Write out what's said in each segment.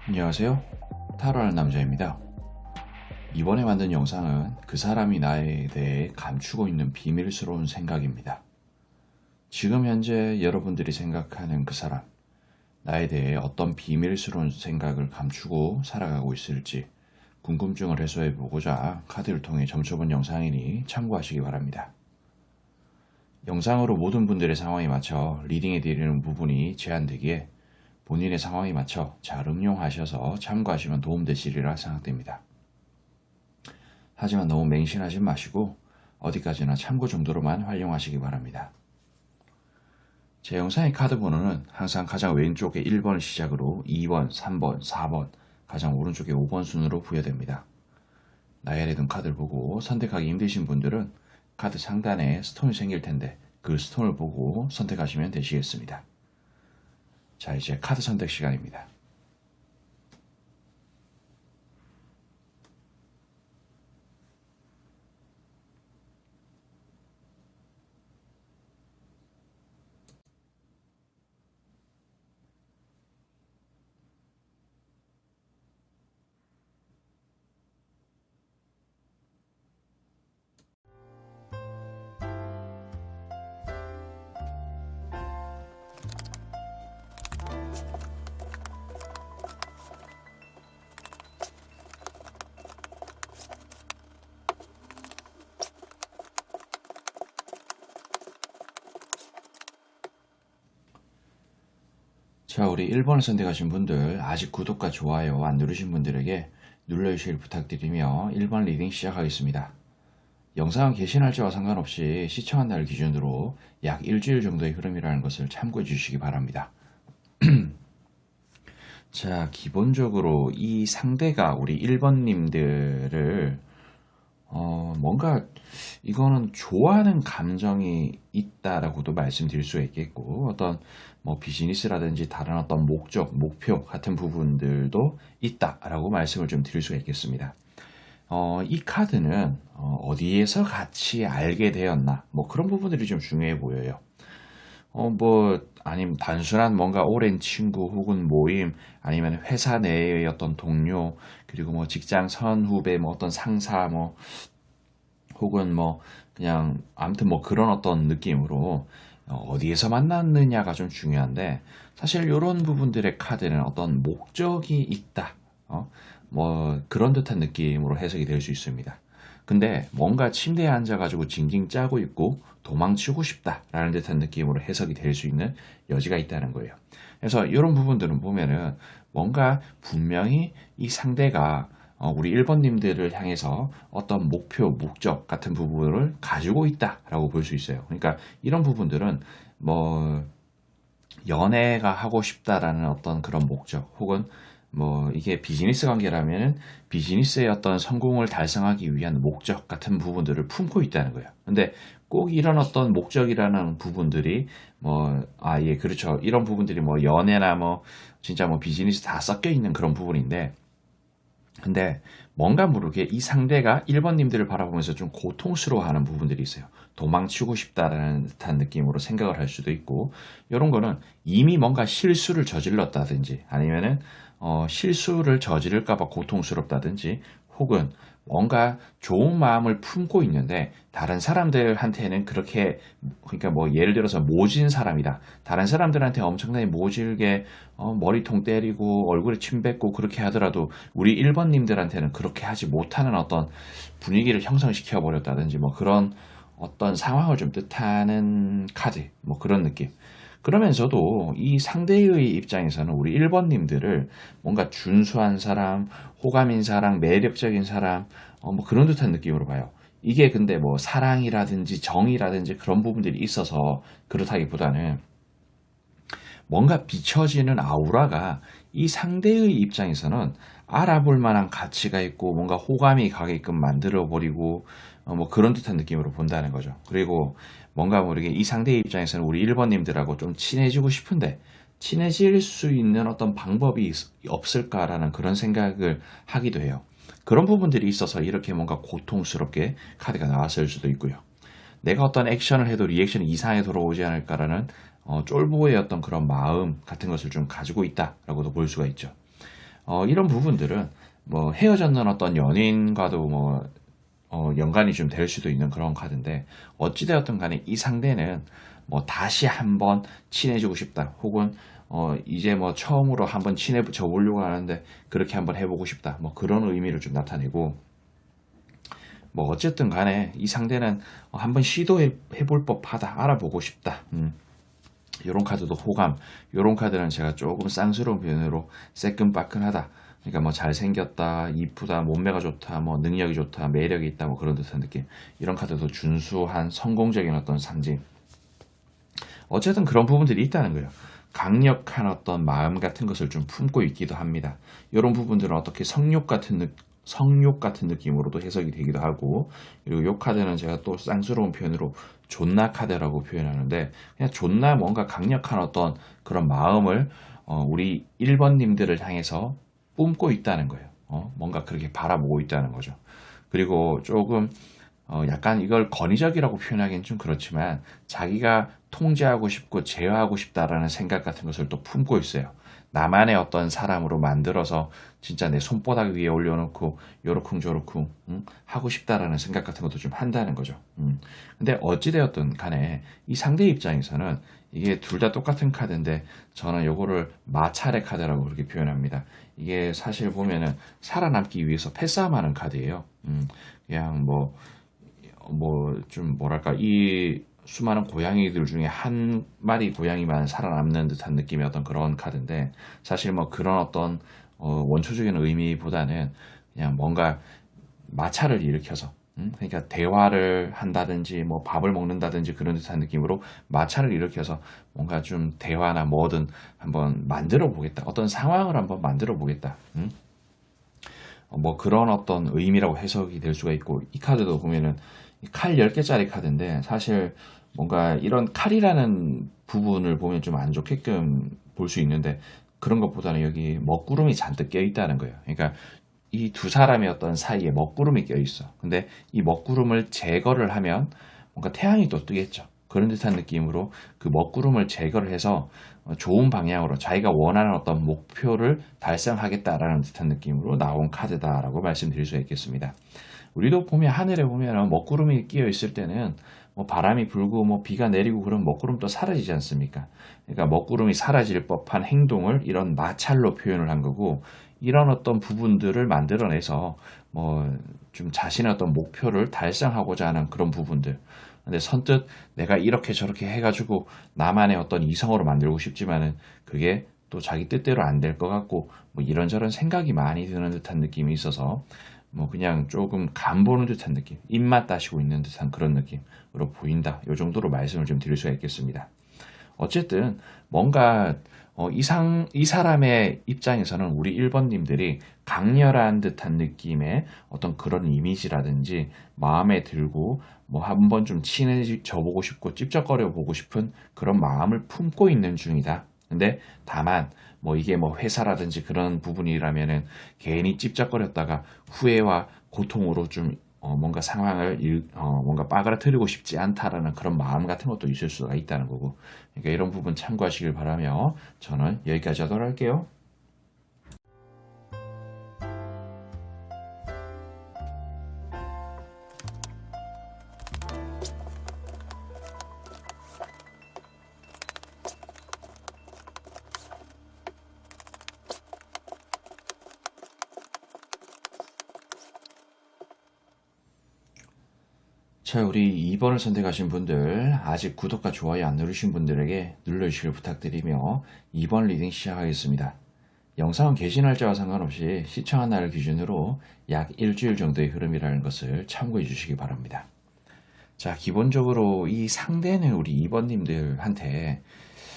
안녕하세요. 타로하는 남자입니다. 이번에 만든 영상은 그 사람이 나에 대해 감추고 있는 비밀스러운 생각입니다. 지금 현재 여러분들이 생각하는 그 사람, 나에 대해 어떤 비밀스러운 생각을 감추고 살아가고 있을지 궁금증을 해소해보고자 카드를 통해 점쳐본 영상이니 참고하시기 바랍니다. 영상으로 모든 분들의 상황에 맞춰 리딩해드리는 부분이 제한되기에 본인의 상황에 맞춰 잘 응용하셔서 참고하시면 도움되시리라 생각됩니다. 하지만 너무 맹신하지 마시고 어디까지나 참고 정도로만 활용하시기 바랍니다. 제 영상의 카드 번호는 항상 가장 왼쪽에 1번을 시작으로 2번, 3번, 4번, 가장 오른쪽에 5번 순으로 부여됩니다. 나열해 둔 카드를 보고 선택하기 힘드신 분들은 카드 상단에 스톤이 생길 텐데 그 스톤을 보고 선택하시면 되시겠습니다. 자, 이제 카드 선택 시간입니다. 자, 우리 1번을 선택하신 분들, 아직 구독과 좋아요 안 누르신 분들에게 눌러주시길 부탁드리며 1번 리딩 시작하겠습니다. 영상은 게시날짜와 상관없이 시청한 날 기준으로 약 일주일 정도의 흐름이라는 것을 참고해 주시기 바랍니다. 자, 기본적으로 이 상대가 우리 1번님들을 뭔가 이거는 좋아하는 감정이 있다라고도 말씀드릴 수 있겠고, 어떤 뭐 비즈니스라든지 다른 어떤 목적, 목표 같은 부분들도 있다라고 말씀을 좀 드릴 수가 있겠습니다. 이 카드는 어디에서 같이 알게 되었나, 뭐 그런 부분들이 좀 중요해 보여요. 아니면 단순한 뭔가 오랜 친구 혹은 모임, 아니면 회사 내의 어떤 동료, 그리고 뭐 직장 선후배, 뭐 어떤 상사, 뭐, 혹은 뭐, 그냥, 아무튼 뭐 그런 어떤 느낌으로, 어디에서 만났느냐가 좀 중요한데, 사실 이런 부분들의 카드는 어떤 목적이 있다, 뭐, 그런 듯한 느낌으로 해석이 될 수 있습니다. 근데 뭔가 침대에 앉아가지고 징징 짜고 있고 도망치고 싶다라는 듯한 느낌으로 해석이 될 수 있는 여지가 있다는 거예요. 그래서 이런 부분들은 보면은 뭔가 분명히 이 상대가 우리 1번님들을 향해서 어떤 목표, 목적 같은 부분을 가지고 있다라고 볼 수 있어요. 그러니까 이런 부분들은 뭐 연애가 하고 싶다라는 어떤 그런 목적, 혹은 뭐 이게 비즈니스 관계라면 비즈니스의 어떤 성공을 달성하기 위한 목적 같은 부분들을 품고 있다는 거예요. 근데 꼭 이런 어떤 목적이라는 부분들이 예, 그렇죠. 이런 부분들이 뭐 연애나 뭐 진짜 뭐 비즈니스 다 섞여 있는 그런 부분인데, 근데 뭔가 모르게 이 상대가 1번님들을 바라보면서 좀 고통스러워하는 부분들이 있어요. 도망치고 싶다라는 듯한 느낌으로 생각을 할 수도 있고, 이런 거는 이미 뭔가 실수를 저질렀다든지, 아니면은 실수를 저지를까봐 고통스럽다든지, 혹은 뭔가 좋은 마음을 품고 있는데 다른 사람들한테는 그렇게, 그러니까 뭐 예를 들어서 모진 사람이다. 다른 사람들한테 엄청나게 모질게 머리통 때리고 얼굴에 침 뱉고 그렇게 하더라도 우리 1번님들한테는 그렇게 하지 못하는 어떤 분위기를 형성시켜 버렸다든지, 뭐 그런 어떤 상황을 좀 뜻하는 카드, 뭐 그런 느낌. 그러면서도 이 상대의 입장에서는 우리 1번님들을 뭔가 준수한 사람, 호감인 사람, 매력적인 사람, 뭐 그런 듯한 느낌으로 봐요. 이게 근데 뭐 사랑이라든지 정이라든지 그런 부분들이 있어서 그렇다기보다는 뭔가 비춰지는 아우라가 이 상대의 입장에서는 알아볼 만한 가치가 있고 뭔가 호감이 가게끔 만들어버리고 뭐 그런 듯한 느낌으로 본다는 거죠. 그리고 뭔가 모르게 이 상대의 입장에서는 우리 1번님들하고 좀 친해지고 싶은데 친해질 수 있는 어떤 방법이 없을까라는 그런 생각을 하기도 해요. 그런 부분들이 있어서 이렇게 뭔가 고통스럽게 카드가 나왔을 수도 있고요. 내가 어떤 액션을 해도 리액션이 이상하게 돌아오지 않을까라는 쫄보의 어떤 그런 마음 같은 것을 좀 가지고 있다라고도 볼 수가 있죠. 이런 부분들은 뭐 헤어졌는 어떤 연인과도 뭐 연관이 좀 될 수도 있는 그런 카드인데, 어찌되었든 간에 이 상대는 뭐 다시 한번 친해지고 싶다, 혹은 이제 뭐 처음으로 한번 친해져 보려고 하는데 그렇게 한번 해보고 싶다, 뭐 그런 의미를 좀 나타내고, 뭐 어쨌든 간에 이 상대는 한번 시도해 볼 법하다, 알아보고 싶다. 요런 카드도 호감, 요런 카드는 제가 조금 쌍스러운 표현으로 새끈빠끈하다, 그러니까 뭐 잘생겼다, 이쁘다, 몸매가 좋다, 뭐 능력이 좋다, 매력이 있다, 뭐 그런 듯한 느낌. 이런 카드도 준수한 성공적인 어떤 상징. 어쨌든 그런 부분들이 있다는 거예요. 강력한 어떤 마음 같은 것을 좀 품고 있기도 합니다. 이런 부분들은 어떻게 성욕 같은 느낌으로도 해석이 되기도 하고, 그리고 이 카드는 제가 또 쌍스러운 표현으로 존나 카드라고 표현하는데, 그냥 존나 뭔가 강력한 어떤 그런 마음을 우리 1번님들을 향해서 뿜고 있다는 거예요. 뭔가 그렇게 바라보고 있다는 거죠. 그리고 조금 약간 이걸 권위적이라고 표현하기는 좀 그렇지만, 자기가 통제하고 싶고 제어하고 싶다라는 생각 같은 것을 또 품고 있어요. 나만의 어떤 사람으로 만들어서 진짜 내 손바닥 위에 올려놓고 요렇쿵저렇쿵 하고 싶다라는 생각 같은 것도 좀 한다는 거죠. 근데 어찌되었든 간에 이 상대 입장에서는 이게 둘 다 똑같은 카드인데, 저는 요거를 마찰의 카드라고 그렇게 표현합니다. 이게 사실 보면은 살아남기 위해서 패싸움하는 카드예요. 그냥 좀 뭐랄까, 이 수많은 고양이들 중에 한 마리 고양이만 살아남는 듯한 느낌의 어떤 그런 카드인데, 사실 뭐 그런 어떤 원초적인 의미보다는 그냥 뭔가 마찰을 일으켜서, 그러니까 대화를 한다든지 뭐 밥을 먹는다든지 그런 듯한 느낌으로 마찰을 일으켜서 뭔가 좀 대화나 뭐든 한번 만들어 보겠다, 어떤 상황을 한번 만들어 보겠다, 뭐 그런 어떤 의미라고 해석이 될 수가 있고, 이 카드도 보면은 칼 10개짜리 카드인데, 사실 뭔가 이런 칼이라는 부분을 보면 좀 안 좋게끔 볼 수 있는데, 그런 것보다는 여기 먹구름이 잔뜩 껴 있다는 거예요. 그러니까 이 두 사람의 어떤 사이에 먹구름이 껴 있어. 근데 이 먹구름을 제거를 하면 뭔가 태양이 또 뜨겠죠. 그런 듯한 느낌으로 그 먹구름을 제거를 해서 좋은 방향으로 자기가 원하는 어떤 목표를 달성하겠다라는 듯한 느낌으로 나온 카드다라고 말씀드릴 수 있겠습니다. 우리도 보면 하늘에 보면 먹구름이 끼어 있을 때는 뭐 바람이 불고 뭐 비가 내리고 그런 먹구름도 사라지지 않습니까? 그러니까 먹구름이 사라질 법한 행동을 이런 마찰로 표현을 한 거고, 이런 어떤 부분들을 만들어내서 뭐 좀 자신의 어떤 목표를 달성하고자 하는 그런 부분들. 근데 선뜻 내가 이렇게 저렇게 해가지고 나만의 어떤 이성으로 만들고 싶지만은 그게 또 자기 뜻대로 안 될 것 같고, 뭐 이런저런 생각이 많이 드는 듯한 느낌이 있어서 뭐 그냥 조금 간 보는 듯한 느낌, 입맛 다시고 있는 듯한 그런 느낌으로 보인다. 이 정도로 말씀을 좀 드릴 수가 있겠습니다. 어쨌든 뭔가 이 사람의 입장에서는 우리 1번님들이 강렬한 듯한 느낌의 어떤 그런 이미지라든지 마음에 들고 뭐 한번 좀 친해져 보고 싶고 찝쩍거려 보고 싶은 그런 마음을 품고 있는 중이다. 근데 다만 뭐 이게 뭐 회사라든지 그런 부분이라면은 괜히 찝쩍거렸다가 후회와 고통으로 좀 뭔가 뭔가 빠그라뜨리고 싶지 않다라는 그런 마음 같은 것도 있을 수가 있다는 거고, 그러니까 이런 부분 참고하시길 바라며 저는 여기까지 하도록 할게요. 자, 우리 2번을 선택하신 분들, 아직 구독과 좋아요 안 누르신 분들에게 눌러주시길 부탁드리며 2번 리딩 시작하겠습니다. 영상은 개시 날짜와 상관없이 시청한 날을 기준으로 약 일주일 정도의 흐름이라는 것을 참고해 주시기 바랍니다. 자, 기본적으로 이 상대는 우리 2번님들한테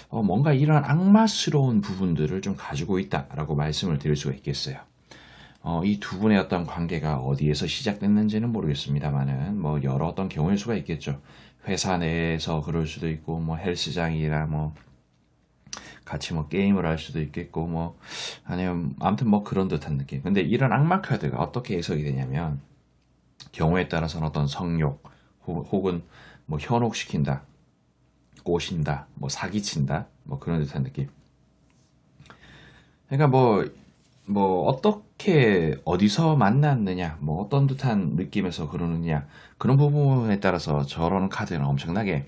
뭔가 이런 악마스러운 부분들을 좀 가지고 있다라고 말씀을 드릴 수가 있겠어요. 이 두 분의 어떤 관계가 어디에서 시작됐는지는 모르겠습니다만은 뭐 여러 어떤 경우일 수가 있겠죠. 회사 내에서 그럴 수도 있고, 뭐 헬스장이나 뭐 같이 뭐 게임을 할 수도 있겠고, 뭐 아니면 아무튼 뭐 그런 듯한 느낌. 근데 이런 악마 카드가 어떻게 해석이 되냐면, 경우에 따라서는 어떤 성욕 혹은 뭐 현혹시킨다, 꼬신다, 뭐 사기친다, 뭐 그런 듯한 느낌. 그러니까 뭐 뭐 어떻게 어디서 만났느냐, 뭐 어떤 듯한 느낌에서 그러느냐 그런 부분에 따라서 저런 카드는 엄청나게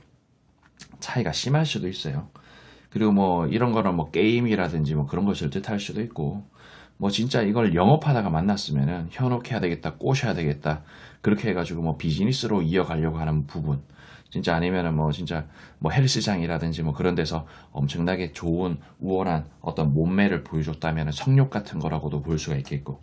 차이가 심할 수도 있어요. 그리고 뭐 이런 거는 뭐 게임이라든지 뭐 그런 것을 뜻할 수도 있고 뭐 진짜 이걸 영업하다가 만났으면은 현혹해야 되겠다, 꼬셔야 되겠다 그렇게 해가지고 뭐 비즈니스로 이어가려고 하는 부분 진짜 아니면은 뭐 진짜 뭐 헬스장이라든지 뭐 그런 데서 엄청나게 좋은 우월한 어떤 몸매를 보여줬다면 성욕 같은 거라고도 볼 수가 있겠고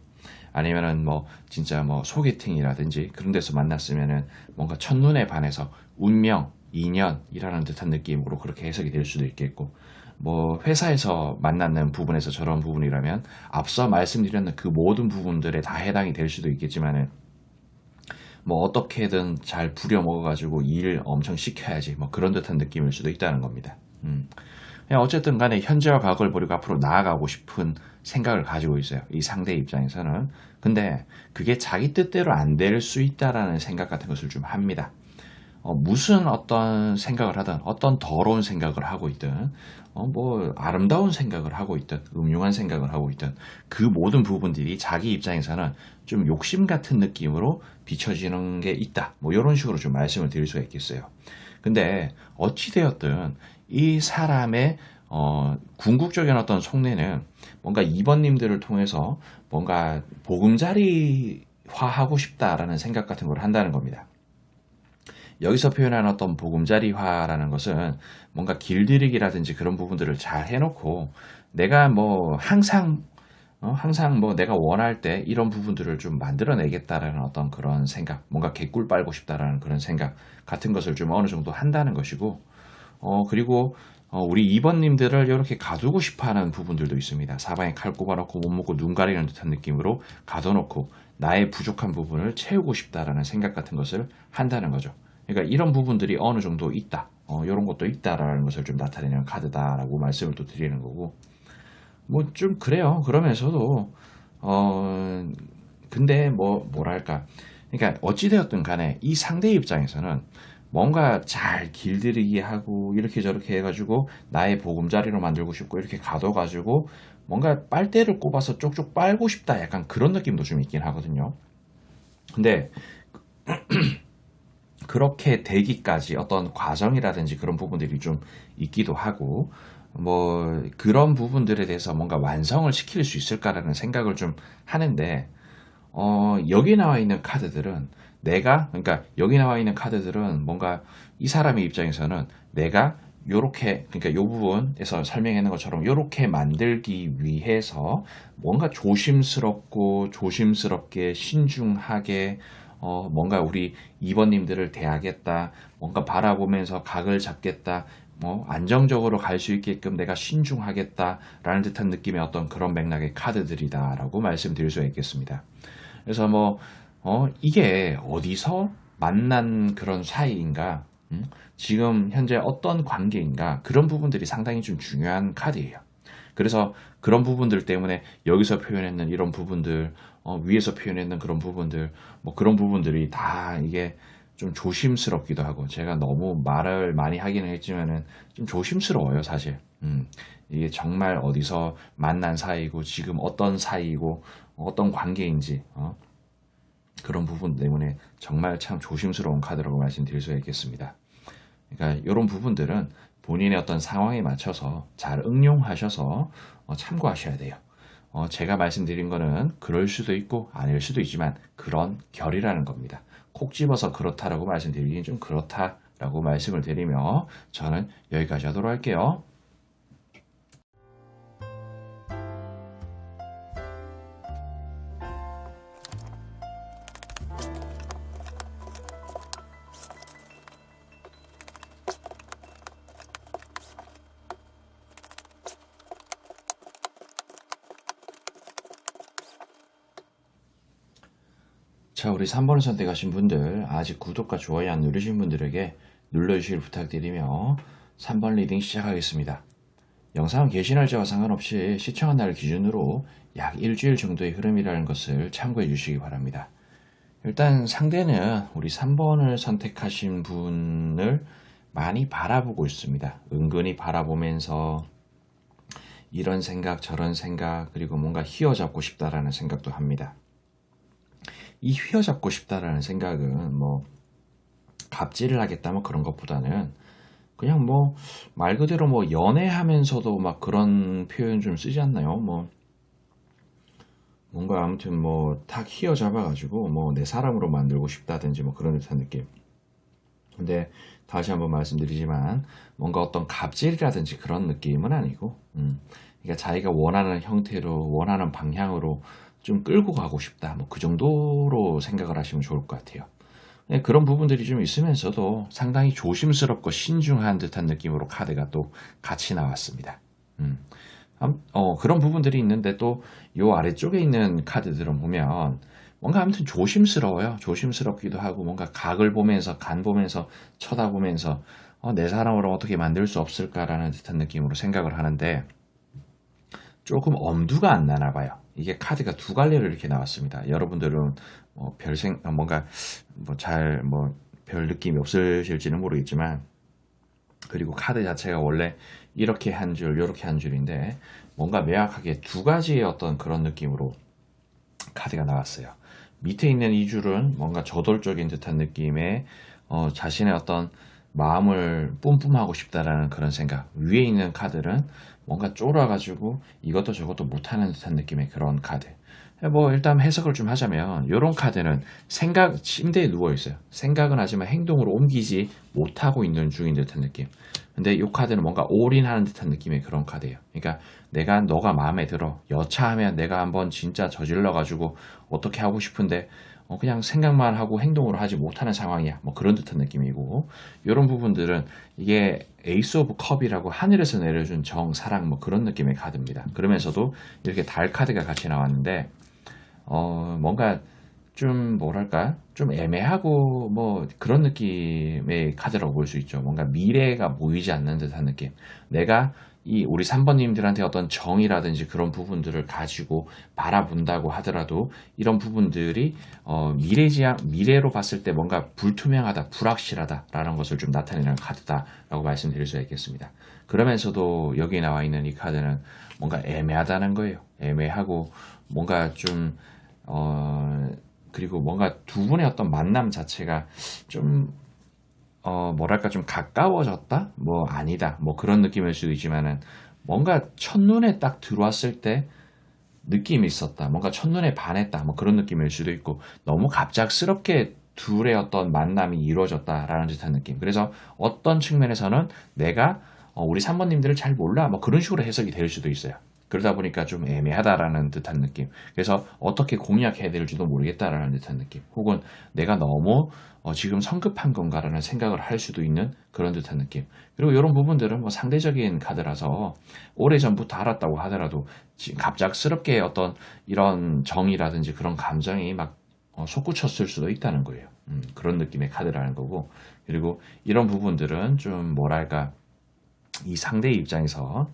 아니면은 뭐 진짜 뭐 소개팅이라든지 그런 데서 만났으면은 뭔가 첫눈에 반해서 운명, 인연이라는 듯한 느낌으로 그렇게 해석이 될 수도 있겠고 뭐 회사에서 만나는 부분에서 저런 부분이라면 앞서 말씀드렸던 그 모든 부분들에 다 해당이 될 수도 있겠지만은 뭐 어떻게든 잘 부려먹어가지고 일 엄청 시켜야지 뭐 그런 듯한 느낌일 수도 있다는 겁니다. 그냥 어쨌든 간에 현재와 과거를 버리고 앞으로 나아가고 싶은 생각을 가지고 있어요. 이 상대 입장에서는. 근데 그게 자기 뜻대로 안 될 수 있다라는 생각 같은 것을 좀 합니다. 무슨 어떤 생각을 하든 어떤 더러운 생각을 하고 있든 뭐 아름다운 생각을 하고 있든 음흉한 생각을 하고 있든 그 모든 부분들이 자기 입장에서는 좀 욕심 같은 느낌으로 비춰지는 게 있다. 뭐 이런 식으로 좀 말씀을 드릴 수가 있겠어요. 근데 어찌되었든 이 사람의 궁극적인 어떤 속내는 뭔가 이번님들을 통해서 뭔가 보금자리화하고 싶다라는 생각 같은 걸 한다는 겁니다. 여기서 표현한 어떤 보금자리화라는 것은 뭔가 길들이기라든지 그런 부분들을 잘 해놓고 내가 뭐 항상 뭐 내가 원할 때 이런 부분들을 좀 만들어내겠다라는 어떤 그런 생각, 뭔가 개꿀 빨고 싶다라는 그런 생각 같은 것을 좀 어느 정도 한다는 것이고, 그리고 우리 2번님들을 이렇게 가두고 싶어 하는 부분들도 있습니다. 사방에 칼 꼽아놓고 못 먹고 눈 가리는 듯한 느낌으로 가둬놓고 나의 부족한 부분을 채우고 싶다라는 생각 같은 것을 한다는 거죠. 그러니까 이런 부분들이 어느 정도 있다. 이런 것도 있다라는 것을 좀 나타내는 카드다라고 말씀을 또 드리는 거고. 뭐 좀 그래요. 그러면서도 근데 뭐랄까. 그러니까 어찌되었든 간에 이 상대 입장에서는 뭔가 잘 길들이기 하고 이렇게 저렇게 해가지고 나의 보금자리로 만들고 싶고 이렇게 가둬가지고 뭔가 빨대를 꼽아서 쪽쪽 빨고 싶다 약간 그런 느낌도 좀 있긴 하거든요. 근데 그렇게 되기까지 어떤 과정이라든지 그런 부분들이 좀 있기도 하고, 뭐, 그런 부분들에 대해서 뭔가 완성을 시킬 수 있을까라는 생각을 좀 하는데, 여기 나와 있는 카드들은 그러니까 여기 나와 있는 카드들은 뭔가 이 사람의 입장에서는 내가 요렇게, 그러니까 요 부분에서 설명해 놓은 것처럼 요렇게 만들기 위해서 뭔가 조심스럽고 조심스럽게 신중하게 뭔가 우리 2번님들을 대하겠다. 뭔가 바라보면서 각을 잡겠다. 뭐 안정적으로 갈 수 있게끔 내가 신중하겠다라는 듯한 느낌의 어떤 그런 맥락의 카드들이다라고 말씀드릴 수가 있겠습니다. 그래서 뭐 이게 어디서 만난 그런 사이인가? 지금 현재 어떤 관계인가? 그런 부분들이 상당히 좀 중요한 카드예요. 그래서 그런 부분들 때문에 여기서 표현했는 이런 부분들, 위에서 표현했는 그런 부분들, 뭐 그런 부분들이 다 이게 좀 조심스럽기도 하고, 제가 너무 말을 많이 하기는 했지만은 좀 조심스러워요, 사실. 이게 정말 어디서 만난 사이고, 지금 어떤 사이고, 어떤 관계인지, 그런 부분 때문에 정말 참 조심스러운 카드라고 말씀드릴 수가 있겠습니다. 그러니까 이런 부분들은 본인의 어떤 상황에 맞춰서 잘 응용하셔서 참고하셔야 돼요. 제가 말씀드린 거는 그럴 수도 있고 아닐 수도 있지만 그런 결이라는 겁니다. 콕 집어서 그렇다라고 말씀드리긴 좀 그렇다라고 말씀을 드리며 저는 여기까지 하도록 할게요. 자, 우리 3번을 선택하신 분들, 아직 구독과 좋아요 안 누르신 분들에게 눌러주시길 부탁드리며 3번 리딩 시작하겠습니다. 영상은 게시 날짜와 상관없이 시청한 날 기준으로 약 일주일 정도의 흐름이라는 것을 참고해 주시기 바랍니다. 일단 상대는 우리 3번을 선택하신 분을 많이 바라보고 있습니다. 은근히 바라보면서 이런 생각 저런 생각 그리고 뭔가 휘어잡고 싶다라는 생각도 합니다. 이 휘어잡고 싶다라는 생각은 뭐 갑질을 하겠다 뭐 그런 것보다는 그냥 뭐 말 그대로 뭐 연애하면서도 막 그런 표현 좀 쓰지 않나요? 뭐 뭔가 아무튼 뭐 탁 휘어잡아 가지고 뭐 내 사람으로 만들고 싶다든지 뭐 그런 듯한 느낌. 근데 다시 한번 말씀드리지만 뭔가 어떤 갑질이라든지 그런 느낌은 아니고 그러니까 자기가 원하는 형태로 원하는 방향으로 좀 끌고 가고 싶다 뭐 그 정도로 생각을 하시면 좋을 것 같아요. 네, 그런 부분들이 좀 있으면서도 상당히 조심스럽고 신중한 듯한 느낌으로 카드가 또 같이 나왔습니다. 음. 그런 부분들이 있는데 또 요 아래쪽에 있는 카드들은 보면 뭔가 아무튼 조심스러워요. 조심스럽기도 하고 뭔가 각을 보면서 간 보면서 쳐다보면서 내 사람으로 어떻게 만들 수 없을까라는 듯한 느낌으로 생각을 하는데 조금 엄두가 안 나나 봐요. 이게 카드가 두 갈래로 이렇게 나왔습니다. 여러분들은 뭔가 별 느낌이 없으실지는 모르겠지만 그리고 카드 자체가 원래 이렇게 한 줄, 이렇게 한 줄인데 뭔가 명확하게 두 가지의 어떤 그런 느낌으로 카드가 나왔어요. 밑에 있는 이 줄은 뭔가 저돌적인 듯한 느낌의 자신의 어떤 마음을 뿜뿜하고 싶다라는 그런 생각. 위에 있는 카드는 뭔가 쫄아가지고 이것도 저것도 못하는 듯한 느낌의 그런 카드. 뭐 일단 해석을 좀 하자면 이런 카드는 침대에 누워 있어요. 생각은 하지만 행동으로 옮기지 못하고 있는 중인 듯한 느낌. 근데 이 카드는 뭔가 올인하는 듯한 느낌의 그런 카드예요. 그러니까 너가 마음에 들어 여차하면 내가 한번 진짜 저질러 가지고 어떻게 하고 싶은데 그냥 생각만 하고 행동으로 하지 못하는 상황이야. 뭐 그런 듯한 느낌이고 이런 부분들은 이게 에이스 오브 컵이라고 하늘에서 내려준 정, 사랑 뭐 그런 느낌의 카드입니다. 그러면서도 이렇게 달 카드가 같이 나왔는데 뭔가 좀 뭐랄까 좀 애매하고 뭐 그런 느낌의 카드라고 볼 수 있죠. 뭔가 미래가 보이지 않는 듯한 느낌. 내가 이 우리 3번님들한테 어떤 정의라든지 그런 부분들을 가지고 바라본다고 하더라도 이런 부분들이 미래로 봤을 때 뭔가 불투명하다, 불확실하다라는 것을 좀 나타내는 카드다라고 말씀드릴 수 있겠습니다. 그러면서도 여기 나와 있는 이 카드는 뭔가 애매하다는 거예요. 애매하고 뭔가 좀 그리고 뭔가 두 분의 어떤 만남 자체가 좀 뭐랄까 좀 가까워졌다? 뭐 아니다. 뭐 그런 느낌일 수도 있지만은 뭔가 첫눈에 딱 들어왔을 때 느낌이 있었다. 뭔가 첫눈에 반했다. 뭐 그런 느낌일 수도 있고 너무 갑작스럽게 둘의 어떤 만남이 이루어졌다라는 듯한 느낌. 그래서 어떤 측면에서는 내가 우리 3번님들을 잘 몰라. 뭐 그런 식으로 해석이 될 수도 있어요. 그러다 보니까 좀 애매하다라는 듯한 느낌. 그래서 어떻게 공략해야 될지도 모르겠다라는 듯한 느낌. 혹은 내가 너무 지금 성급한 건가라는 생각을 할 수도 있는 그런 듯한 느낌. 그리고 이런 부분들은 뭐 상대적인 카드라서 오래전부터 알았다고 하더라도 갑작스럽게 어떤 이런 정이라든지 그런 감정이 막 솟구쳤을 수도 있다는 거예요. 그런 느낌의 카드라는 거고. 그리고 이런 부분들은 좀 뭐랄까 이 상대의 입장에서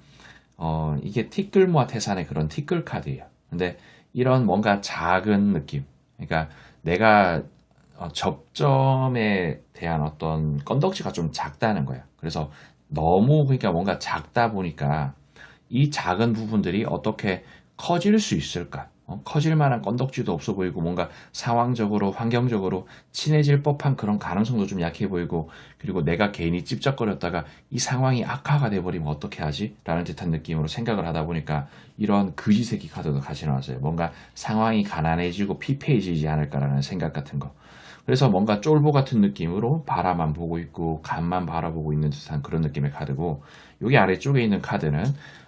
이게 티끌모아 태산의 그런 티끌 카드예요. 근데 이런 뭔가 작은 느낌. 그러니까 내가 접점에 대한 어떤 건덕지가 좀 작다는 거야. 그래서 너무 그러니까 뭔가 작다 보니까 이 작은 부분들이 어떻게 커질 수 있을까? 커질 만한 건덕지도 없어 보이고 뭔가 상황적으로 환경적으로 친해질 법한 그런 가능성도 좀 약해 보이고 그리고 내가 괜히 찝쩍거렸다가 이 상황이 악화가 돼버리면 어떻게 하지? 라는 듯한 느낌으로 생각을 하다 보니까 이런 그지새끼 카드도 같이 나왔어요. 뭔가 상황이 가난해지고 피폐해지지 않을까라는 생각 같은 거. 그래서 뭔가 쫄보 같은 느낌으로 바라만 보고 있고 간만 바라보고 있는 듯한 그런 느낌의 카드고 여기 아래쪽에 있는 카드는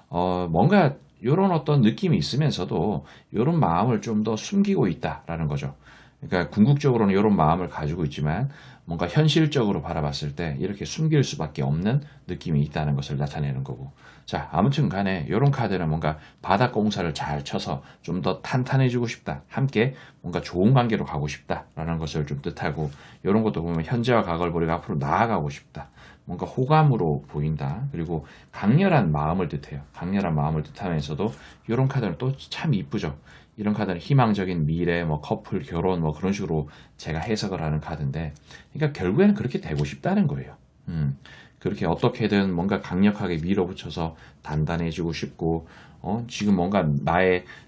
뭔가 이런 어떤 느낌이 있으면서도 이런 마음을 좀 더 숨기고 있다라는 거죠. 그러니까 궁극적으로는 이런 마음을 가지고 있지만 뭔가 현실적으로 바라봤을 때 이렇게 숨길 수밖에 없는 느낌이 있다는 것을 나타내는 거고. 자, 아무튼 간에 이런 카드는 뭔가 바닥 공사를 잘 쳐서 좀 더 탄탄해지고 싶다. 함께 뭔가 좋은 관계로 가고 싶다라는 것을 좀 뜻하고 이런 것도 보면 현재와 과거를 버리고 앞으로 나아가고 싶다. 뭔가 호감으로 보인다. 그리고 강렬한 마음을 뜻해요. 강렬한 마음을 뜻하면서도 이런 카드는 또 참 이쁘죠. 이런 카드는 희망적인 미래, 뭐 커플, 결혼, 뭐 그런 식으로 제가 해석을 하는 카드인데, 그러니까 결국에는 그렇게 되고 싶다는 거예요. 그렇게 어떻게든 뭔가 강력하게 밀어붙여서 단단해지고 싶고, 지금 뭔가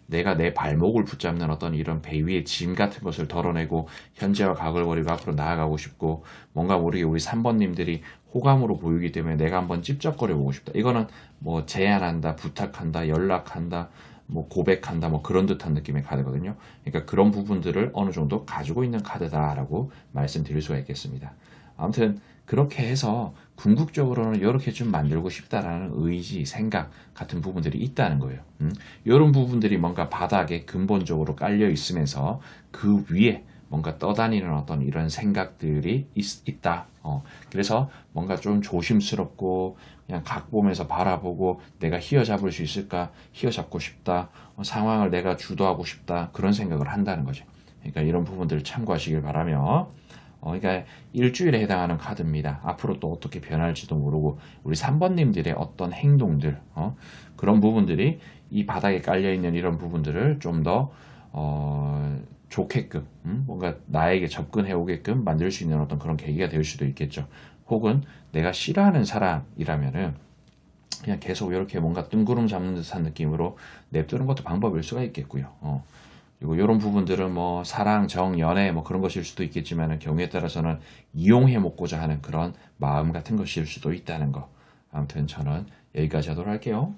내가 내 발목을 붙잡는 어떤 이런 배 위의 짐 같은 것을 덜어내고 현재와 각을 버리고 앞으로 나아가고 싶고, 뭔가 모르게 우리 3번님들이 호감으로 보이기 때문에 내가 한번 찝쩍거려 보고 싶다. 이거는 뭐 제안한다, 부탁한다, 연락한다, 뭐 고백한다, 뭐 그런 듯한 느낌의 카드거든요. 그러니까 그런 부분들을 어느 정도 가지고 있는 카드다라고 말씀드릴 수가 있겠습니다. 아무튼 그렇게 해서 궁극적으로는 이렇게 좀 만들고 싶다라는 의지, 생각 같은 부분들이 있다는 거예요. 이런 부분들이 뭔가 바닥에 근본적으로 깔려 있으면서 그 위에 뭔가 떠다니는 어떤 이런 생각들이 있다. 그래서 뭔가 좀 조심스럽고 그냥 각 보면서 바라보고 내가 휘어잡을 수 있을까? 휘어잡고 싶다. 상황을 내가 주도하고 싶다. 그런 생각을 한다는 거죠. 그러니까 이런 부분들을 참고하시길 바라며 그러니까 일주일에 해당하는 카드입니다. 앞으로 또 어떻게 변할지도 모르고 우리 3번님들의 어떤 행동들 그런 부분들이 이 바닥에 깔려있는 이런 부분들을 좀 더 좋게끔 뭔가 나에게 접근해 오게끔 만들 수 있는 어떤 그런 계기가 될 수도 있겠죠. 혹은 내가 싫어하는 사람이라면은 그냥 계속 이렇게 뭔가 뜬구름 잡는 듯한 느낌으로 냅두는 것도 방법일 수가 있겠고요. 그리고 이런 부분들은 뭐 사랑, 정, 연애 뭐 그런 것일 수도 있겠지만 경우에 따라서는 이용해 먹고자 하는 그런 마음 같은 것일 수도 있다는 거. 아무튼 저는 여기까지 하도록 할게요.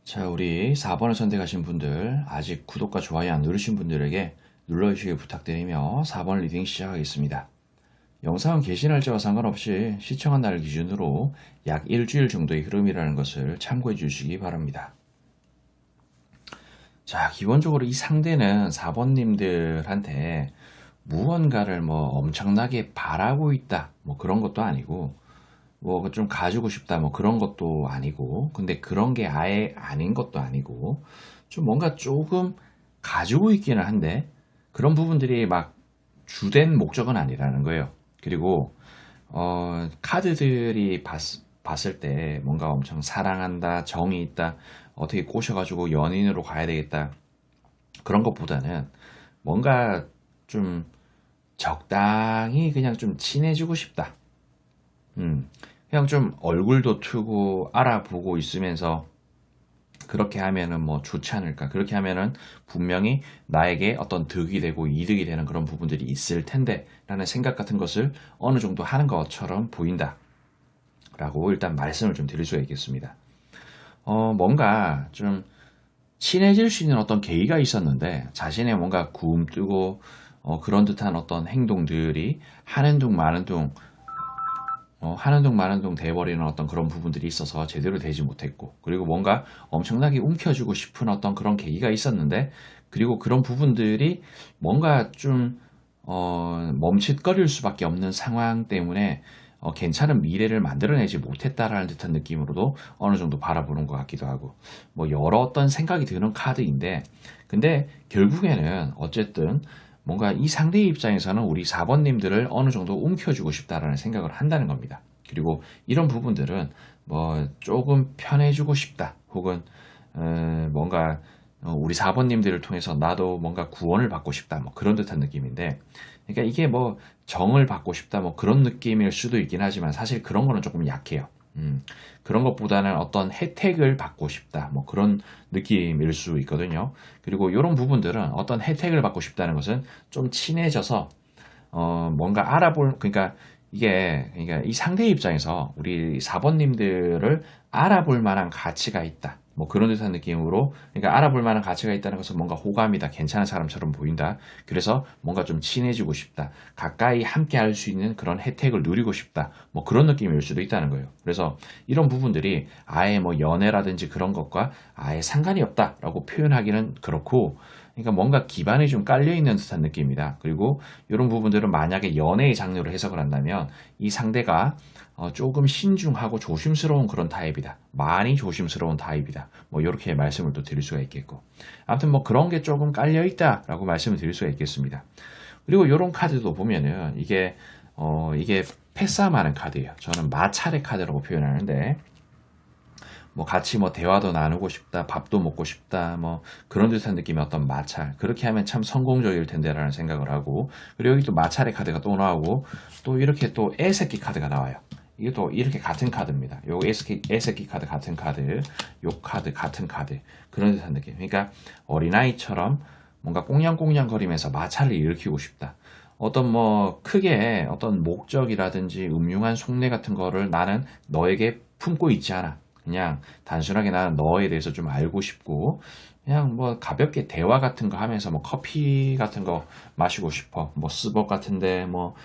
자, 우리 4번을 선택하신 분들, 아직 구독과 좋아요 안 누르신 분들에게 눌러주시길 부탁드리며 4번 리딩 시작하겠습니다. 영상은 게시 날짜와 상관없이 시청한 날 기준으로 약 일주일 정도의 흐름이라는 것을 참고해 주시기 바랍니다. 자, 기본적으로 이 상대는 4번님들한테 무언가를 뭐 엄청나게 바라고 있다, 뭐 그런 것도 아니고, 뭐 좀 가지고 싶다 뭐 그런 것도 아니고 근데 그런 게 아예 아닌 것도 아니고 좀 뭔가 조금 가지고 있기는 한데 그런 부분들이 막 주된 목적은 아니라는 거예요. 그리고 카드들이 봤을 때 뭔가 엄청 사랑한다, 정이 있다, 어떻게 꼬셔가지고 연인으로 가야 되겠다 그런 것보다는 뭔가 좀 적당히 그냥 좀 친해지고 싶다. 그냥 좀 얼굴도 트고 알아보고 있으면서 그렇게 하면은 뭐 좋지 않을까. 그렇게 하면은 분명히 나에게 어떤 득이 되고 이득이 되는 그런 부분들이 있을 텐데 라는 생각 같은 것을 어느 정도 하는 것처럼 보인다. 라고 일단 말씀을 좀 드릴 수가 있겠습니다. 뭔가 좀 친해질 수 있는 어떤 계기가 있었는데 자신의 뭔가 굼뜨고 그런 듯한 어떤 행동들이 하는 둥 마는 둥 하는 둥 마는 둥 돼버리는 어떤 그런 부분들이 있어서 제대로 되지 못했고 그리고 뭔가 엄청나게 움켜쥐고 싶은 어떤 그런 계기가 있었는데 그리고 그런 부분들이 뭔가 좀 멈칫거릴 수밖에 없는 상황 때문에 괜찮은 미래를 만들어내지 못했다라는 듯한 느낌으로도 어느 정도 바라보는 것 같기도 하고 뭐 여러 어떤 생각이 드는 카드인데 근데 결국에는 어쨌든 뭔가 이 상대의 입장에서는 우리 4번님들을 어느 정도 움켜쥐고 싶다라는 생각을 한다는 겁니다. 그리고 이런 부분들은 뭐 조금 편해지고 싶다. 혹은 뭔가 우리 4번님들을 통해서 나도 뭔가 구원을 받고 싶다. 뭐 그런 듯한 느낌인데 그러니까 이게 뭐 정을 받고 싶다. 뭐 그런 느낌일 수도 있긴 하지만 사실 그런 거는 조금 약해요. 그런 것보다는 어떤 혜택을 받고 싶다. 뭐 그런 느낌일 수 있거든요. 그리고 이런 부분들은 어떤 혜택을 받고 싶다는 것은 좀 친해져서 뭔가 그러니까 그러니까 이 상대 입장에서 우리 4번님들을 알아볼 만한 가치가 있다. 뭐 그런 듯한 느낌으로 그러니까 알아볼 만한 가치가 있다는 것은 뭔가 호감이다. 괜찮은 사람처럼 보인다. 그래서 뭔가 좀 친해지고 싶다. 가까이 함께 할 수 있는 그런 혜택을 누리고 싶다. 뭐 그런 느낌일 수도 있다는 거예요. 그래서 이런 부분들이 아예 뭐 연애라든지 그런 것과 아예 상관이 없다라고 표현하기는 그렇고 그러니까 뭔가 기반이 좀 깔려있는 듯한 느낌이다. 그리고 이런 부분들은 만약에 연애의 장르로 해석을 한다면 이 상대가 조금 신중하고 조심스러운 그런 타입이다. 많이 조심스러운 타입이다. 뭐 이렇게 말씀을 또 드릴 수가 있겠고. 아무튼 뭐 그런 게 조금 깔려있다라고 말씀을 드릴 수가 있겠습니다. 그리고 이런 카드도 보면은 이게 패싸움하는 카드예요. 저는 마찰의 카드라고 표현하는데 뭐 같이 뭐 대화도 나누고 싶다, 밥도 먹고 싶다, 뭐 그런 듯한 느낌의 어떤 마찰. 그렇게 하면 참 성공적일 텐데라는 생각을 하고, 그리고 여기 또 마찰의 카드가 또 나오고, 또 이렇게 또 애새끼 카드가 나와요. 이게 또 이렇게 같은 카드입니다. 요 애새끼 카드 같은 카드, 요 카드 같은 카드. 그런 듯한 느낌. 그러니까 어린아이처럼 뭔가 꽁냥꽁냥 거리면서 마찰을 일으키고 싶다. 어떤 뭐 크게 어떤 목적이라든지 음흉한 속내 같은 거를 나는 너에게 품고 있지 않아. 그냥 단순하게 나는 너에 대해서 좀 알고 싶고 그냥 뭐 가볍게 대화 같은 거 하면서 뭐 커피 같은 거 마시고 싶어. 뭐 스벅 같은데 뭐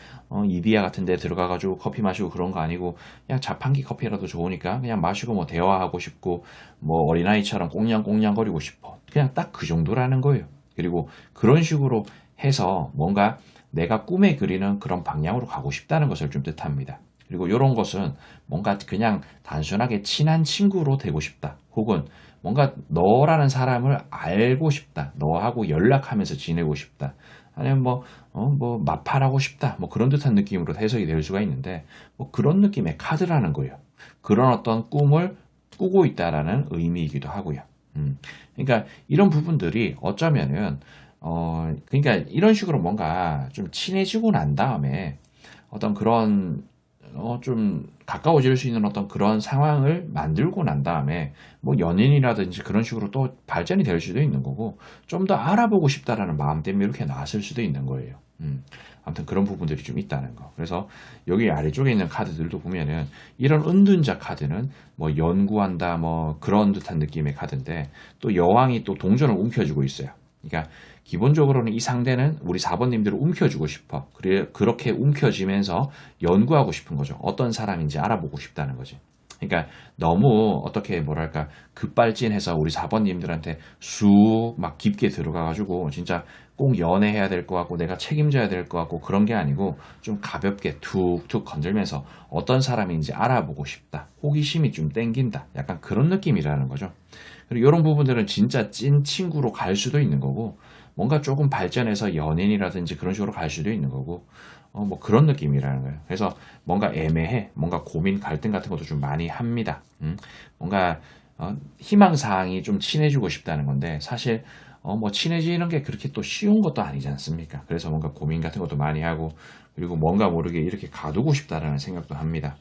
이디야 같은데 들어가가지고 커피 마시고 그런 거 아니고 그냥 자판기 커피라도 좋으니까 그냥 마시고 뭐 대화하고 싶고 뭐 어린아이처럼 꽁냥꽁냥거리고 싶어. 그냥 딱 그 정도라는 거예요. 그리고 그런 식으로 해서 뭔가 내가 꿈에 그리는 그런 방향으로 가고 싶다는 것을 좀 뜻합니다. 그리고 이런 것은 뭔가 그냥 단순하게 친한 친구로 되고 싶다. 혹은 뭔가 너라는 사람을 알고 싶다. 너하고 연락하면서 지내고 싶다. 아니면 뭐 마팔하고 싶다. 뭐 그런 듯한 느낌으로 해석이 될 수가 있는데 뭐 그런 느낌의 카드라는 거예요. 그런 어떤 꿈을 꾸고 있다라는 의미이기도 하고요. 그러니까 이런 부분들이 어쩌면은 그러니까 이런 식으로 뭔가 좀 친해지고 난 다음에 어떤 그런 좀 가까워질 수 있는 어떤 그런 상황을 만들고 난 다음에 뭐 연인이라든지 그런 식으로 또 발전이 될 수도 있는 거고 좀 더 알아보고 싶다라는 마음 때문에 이렇게 나왔을 수도 있는 거예요. 아무튼 그런 부분들이 좀 있다는 거. 그래서 여기 아래쪽에 있는 카드들도 보면은 이런 은둔자 카드는 뭐 연구한다 뭐 그런 듯한 느낌의 카드인데 또 여왕이 또 동전을 움켜쥐고 있어요. 그러니까 기본적으로는 이 상대는 우리 4번님들을 움켜주고 싶어. 그렇게 움켜쥐면서 연구하고 싶은 거죠. 어떤 사람인지 알아보고 싶다는 거지. 그러니까 너무 어떻게 뭐랄까 급발진해서 우리 4번님들한테 쑥 막 깊게 들어가가지고 진짜 꼭 연애해야 될 것 같고 내가 책임져야 될 것 같고 그런 게 아니고 좀 가볍게 툭툭 건들면서 어떤 사람인지 알아보고 싶다. 호기심이 좀 땡긴다. 약간 그런 느낌이라는 거죠. 그리고 이런 부분들은 진짜 찐 친구로 갈 수도 있는 거고 뭔가 조금 발전해서 연인이라든지 그런 식으로 갈 수도 있는 거고 뭐 그런 느낌이라는 거예요. 그래서 뭔가 애매해, 뭔가 고민, 갈등 같은 것도 좀 많이 합니다. 뭔가 희망사항이 좀 친해지고 싶다는 건데 사실 뭐 친해지는 게 그렇게 또 쉬운 것도 아니지 않습니까? 그래서 뭔가 고민 같은 것도 많이 하고 그리고 뭔가 모르게 이렇게 가두고 싶다라는 생각도 합니다.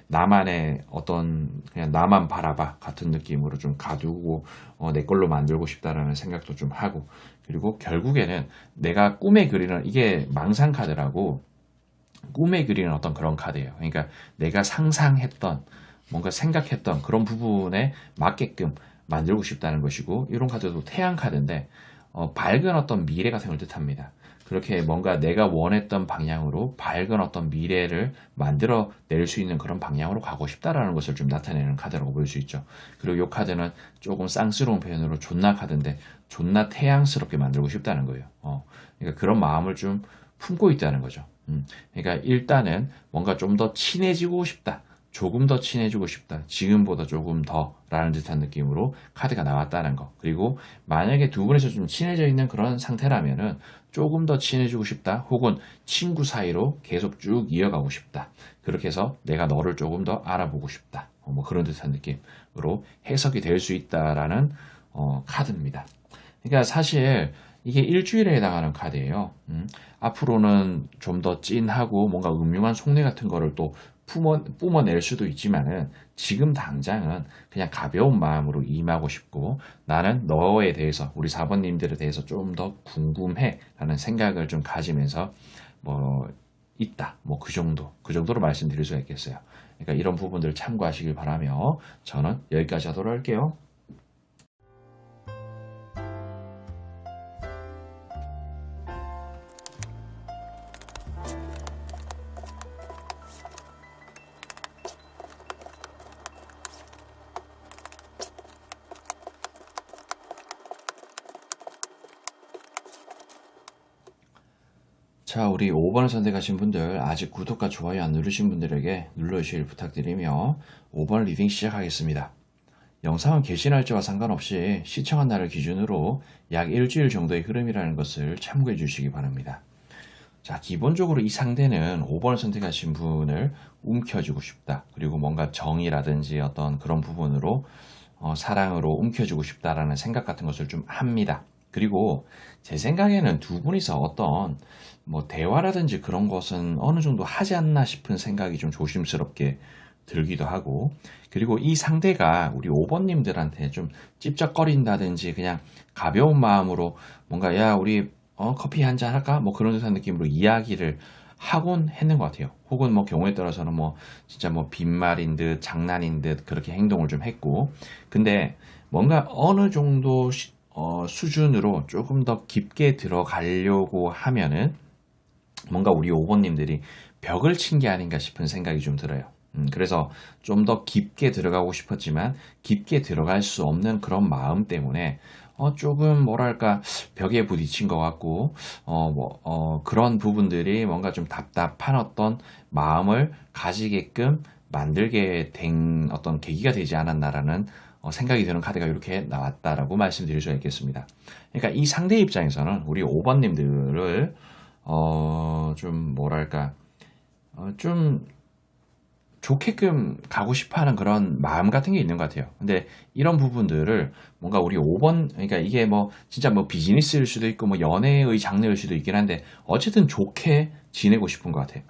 나만의 어떤 그냥 나만 바라봐 같은 느낌으로 좀 가두고 내 걸로 만들고 싶다라는 생각도 좀 하고 그리고 결국에는 내가 꿈에 그리는 이게 망상 카드라고 꿈에 그리는 어떤 그런 카드예요. 그러니까 내가 상상했던 뭔가 생각했던 그런 부분에 맞게끔 만들고 싶다는 것이고 이런 카드도 태양 카드인데 밝은 어떤 미래 같은 걸 뜻합니다. 그렇게 뭔가 내가 원했던 방향으로 밝은 어떤 미래를 만들어 낼 수 있는 그런 방향으로 가고 싶다라는 것을 좀 나타내는 카드라고 볼 수 있죠. 그리고 이 카드는 조금 쌍스러운 표현으로 존나 카드인데 존나 태양스럽게 만들고 싶다는 거예요. 그러니까 그런 마음을 좀 품고 있다는 거죠. 그러니까 일단은 뭔가 좀 더 친해지고 싶다. 조금 더 친해지고 싶다. 지금보다 조금 더 라는 듯한 느낌으로 카드가 나왔다는 거. 그리고 만약에 두 분이서 좀 친해져 있는 그런 상태라면은 조금 더 친해지고 싶다. 혹은 친구 사이로 계속 쭉 이어가고 싶다. 그렇게 해서 내가 너를 조금 더 알아보고 싶다. 뭐 그런 듯한 느낌으로 해석이 될 수 있다라는 카드입니다. 그러니까 사실 이게 일주일에 해당하는 카드예요. 앞으로는 좀 더 찐하고 뭔가 음흉한 속내 같은 거를 또 뿜어낼 수도 있지만은 지금 당장은 그냥 가벼운 마음으로 임하고 싶고 나는 너에 대해서 우리 4번님들에 대해서 좀 더 궁금해 라는 생각을 좀 가지면서 뭐 있다 뭐 그 정도로 말씀드릴 수가 있겠어요. 그러니까 이런 부분들 참고하시길 바라며 저는 여기까지 하도록 할게요. 자, 우리 5번을 선택하신 분들 아직 구독과 좋아요 안 누르신 분들에게 눌러주시길 부탁드리며 5번 리딩 시작하겠습니다. 영상은 개시 날짜와 상관없이 시청한 날을 기준으로 약 일주일 정도의 흐름이라는 것을 참고해 주시기 바랍니다. 자, 기본적으로 이 상대는 5번을 선택하신 분을 움켜쥐고 싶다. 그리고 뭔가 정이라든지 어떤 그런 부분으로 사랑으로 움켜쥐고 싶다라는 생각 같은 것을 좀 합니다. 그리고 제 생각에는 두 분이서 어떤 뭐 대화라든지 그런 것은 어느 정도 하지 않나 싶은 생각이 좀 조심스럽게 들기도 하고, 그리고 이 상대가 우리 5번님들한테 좀 찝쩍거린다든지 그냥 가벼운 마음으로 뭔가 야 우리 커피 한 잔 할까? 뭐 그런 듯한 느낌으로 이야기를 하곤 했는 것 같아요. 혹은 뭐 경우에 따라서는 뭐 진짜 뭐 빈말인 듯 장난인 듯 그렇게 행동을 좀 했고, 근데 뭔가 어느 정도 수준으로 조금 더 깊게 들어가려고 하면은 뭔가 우리 5번님들이 벽을 친 게 아닌가 싶은 생각이 좀 들어요. 그래서 좀 더 깊게 들어가고 싶었지만 깊게 들어갈 수 없는 그런 마음 때문에 조금 뭐랄까 벽에 부딪힌 것 같고 그런 부분들이 뭔가 좀 답답한 어떤 마음을 가지게끔 만들게 된 어떤 계기가 되지 않았나라는 생각이 드는 카드가 이렇게 나왔다라고 말씀드릴 수가 있겠습니다. 그러니까 이 상대 입장에서는 우리 5번님들을 좀 뭐랄까 좀 좋게끔 가고 싶어 하는 그런 마음 같은 게 있는 것 같아요. 근데 이런 부분들을 뭔가 우리 5번, 그러니까 이게 뭐 진짜 뭐 비즈니스일 수도 있고 뭐 연애의 장르일 수도 있긴 한데 어쨌든 좋게 지내고 싶은 것 같아요.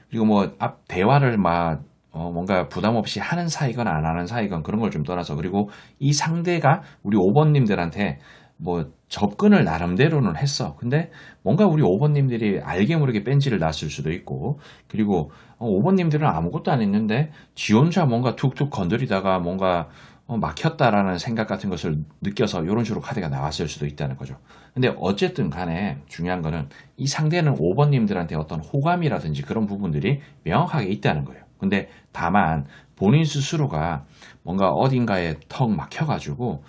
그리고 뭐 앞 대화를 막 뭔가 부담 없이 하는 사이건 안 하는 사이건 그런 걸 좀 떠나서, 그리고 이 상대가 우리 5번님들한테 뭐 접근을 나름대로는 했어. 근데 뭔가 우리 5번님들이 알게 모르게 뺀지를 놨을 수도 있고, 그리고 5번님들은 아무것도 안 했는데 지 혼자 뭔가 툭툭 건드리다가 뭔가 막혔다라는 생각 같은 것을 느껴서 이런 식으로 카드가 나왔을 수도 있다는 거죠. 근데 어쨌든 간에 중요한 거는 이 상대는 5번님들한테 어떤 호감이라든지 그런 부분들이 명확하게 있다는 거예요. 근데 다만 본인 스스로가 뭔가 어딘가에 턱 막혀가지고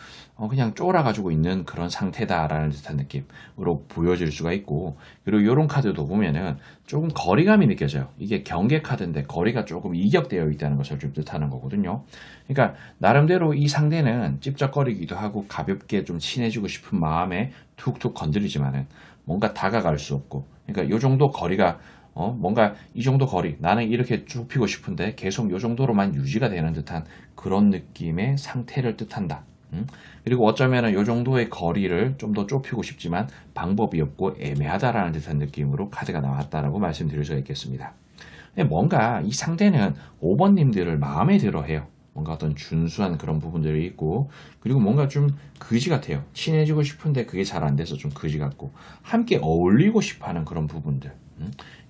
그냥 쫄아가지고 있는 그런 상태다라는 듯한 느낌으로 보여질 수가 있고, 그리고 이런 카드도 보면은 조금 거리감이 느껴져요. 이게 경계 카드인데 거리가 조금 이격되어 있다는 것을 좀 뜻하는 거거든요. 그러니까 나름대로 이 상대는 찝쩍거리기도 하고 가볍게 좀 친해지고 싶은 마음에 툭툭 건드리지만은 뭔가 다가갈 수 없고, 그러니까 이 정도 거리가 뭔가 이 정도 거리, 나는 이렇게 좁히고 싶은데 계속 이 정도로만 유지가 되는 듯한 그런 느낌의 상태를 뜻한다. 그리고 어쩌면은 이 정도의 거리를 좀 더 좁히고 싶지만 방법이 없고 애매하다라는 듯한 느낌으로 카드가 나왔다라고 말씀드릴 수가 있겠습니다. 근데 뭔가 이 상대는 5번님들을 마음에 들어 해요. 뭔가 어떤 준수한 그런 부분들이 있고, 그리고 뭔가 좀 그지 같아요. 친해지고 싶은데 그게 잘 안 돼서 좀 그지 같고, 함께 어울리고 싶어 하는 그런 부분들.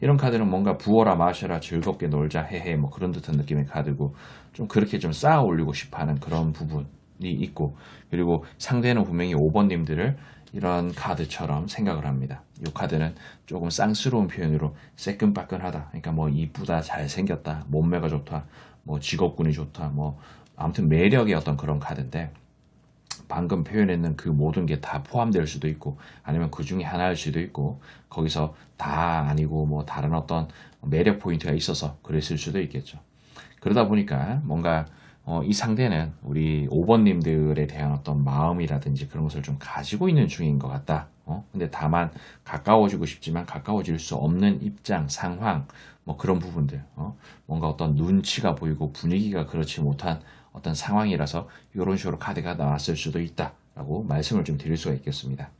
이런 카드는 뭔가 부어라 마셔라 즐겁게 놀자 헤헤 뭐 그런 듯한 느낌의 카드고, 좀 그렇게 좀 쌓아 올리고 싶어 하는 그런 부분이 있고, 그리고 상대는 분명히 5번님들을 이런 카드처럼 생각을 합니다. 이 카드는 조금 쌍스러운 표현으로 새끈빠끈하다. 그러니까 뭐 이쁘다, 잘생겼다, 몸매가 좋다, 뭐 직업군이 좋다, 뭐 아무튼 매력의 어떤 그런 카드인데, 방금 표현했는 그 모든 게 다 포함될 수도 있고 아니면 그 중에 하나일 수도 있고, 거기서 다 아니고 뭐 다른 어떤 매력 포인트가 있어서 그랬을 수도 있겠죠. 그러다 보니까 뭔가 이 상대는 우리 5번님들에 대한 어떤 마음이라든지 그런 것을 좀 가지고 있는 중인 것 같다. 근데 다만 가까워지고 싶지만 가까워질 수 없는 입장, 상황, 뭐 그런 부분들, 뭔가 어떤 눈치가 보이고 분위기가 그렇지 못한 어떤 상황이라서 이런 식으로 카드가 나왔을 수도 있다라고 말씀을 좀 드릴 수가 있겠습니다.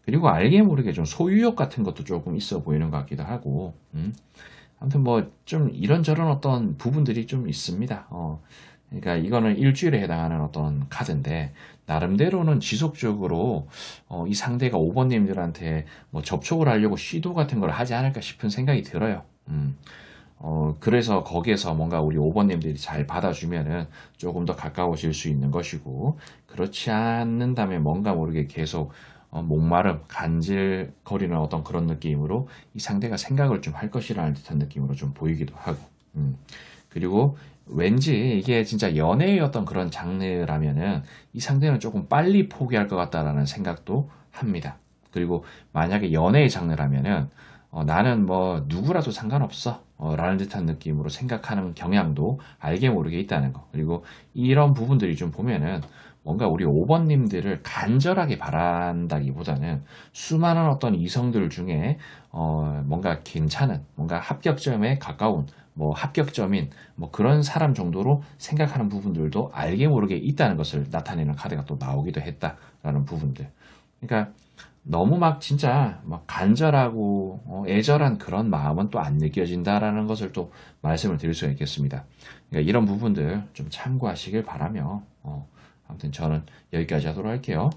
그리고 알게 모르게 좀 소유욕 같은 것도 조금 있어 보이는 것 같기도 하고, 아무튼 뭐 좀 이런저런 어떤 부분들이 좀 있습니다. 그러니까 이거는 일주일에 해당하는 어떤 카드인데, 나름대로는 지속적으로 이 상대가 5번님들한테 뭐 접촉을 하려고 시도 같은 걸 하지 않을까 싶은 생각이 들어요. 그래서 거기에서 뭔가 우리 5번님들이 잘 받아주면은 조금 더 가까워질 수 있는 것이고, 그렇지 않는다면 뭔가 모르게 계속 목마름, 간질거리는 어떤 그런 느낌으로 이 상대가 생각을 좀 할 것이라는 듯한 느낌으로 좀 보이기도 하고, 그리고 왠지 이게 진짜 연애의 어떤 그런 장르라면은 이 상대는 조금 빨리 포기할 것 같다라는 생각도 합니다. 그리고 만약에 연애의 장르라면은 나는 뭐 누구라도 상관없어 라는 듯한 느낌으로 생각하는 경향도 알게 모르게 있다는 거. 그리고 이런 부분들이 좀 보면은 뭔가 우리 5번님들을 간절하게 바란다기보다는 수많은 어떤 이성들 중에 뭔가 괜찮은, 뭔가 합격점에 가까운, 뭐 합격점인 뭐 그런 사람 정도로 생각하는 부분들도 알게 모르게 있다는 것을 나타내는 카드가 또 나오기도 했다라는 부분들. 그러니까 너무 막 진짜 막 간절하고 애절한 그런 마음은 또 안 느껴진다라는 것을 또 말씀을 드릴 수가 있겠습니다. 그러니까 이런 부분들 좀 참고하시길 바라며 아무튼 저는 여기까지 하도록 할게요.